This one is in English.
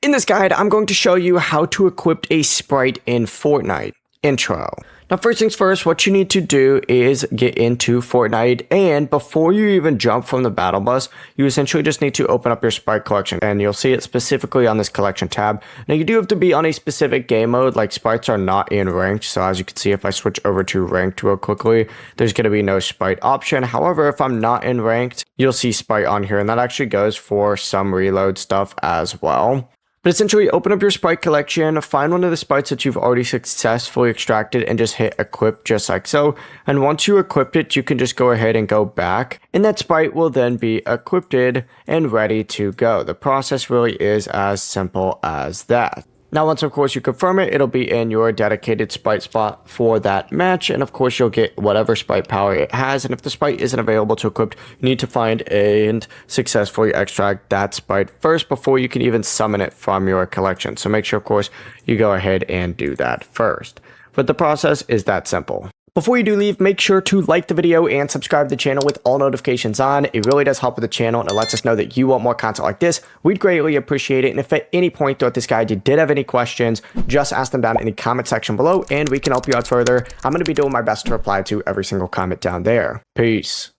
In this guide, I'm going to show you how to equip a Sprite in Fortnite. Intro. Now, first things first, what you need to do is get into Fortnite, and before you even jump from the battle bus, you essentially just need to open up your Sprite collection, and you'll see it specifically on this collection tab. Now, you do have to be on a specific game mode, like Sprites are not in ranked, so as you can see, if I switch over to ranked real quickly, there's going to be no Sprite option. However, if I'm not in ranked, you'll see Sprite on here, and that actually goes for some reload stuff as well. But essentially, open up your Sprite collection, find one of the Sprites that you've already successfully extracted, and just hit equip just like so. And once you equip it, you can just go ahead and go back, and that Sprite will then be equipped and ready to go. The process really is as simple as that. Now, once, of course, you confirm it, it'll be in your dedicated Sprite spot for that match. And, of course, you'll get whatever Sprite power it has. And if the Sprite isn't available to equip, you need to find and successfully extract that Sprite first before you can even summon it from your collection. So make sure, of course, you go ahead and do that first. But the process is that simple. Before you do leave, make sure to like the video and subscribe to the channel with all notifications on. It really does help with the channel, and it lets us know that you want more content like this. We'd greatly appreciate it. And if at any point throughout this guide you did have any questions, just ask them down in the comment section below, and we can help you out further. I'm going to be doing my best to reply to every single comment down there. Peace.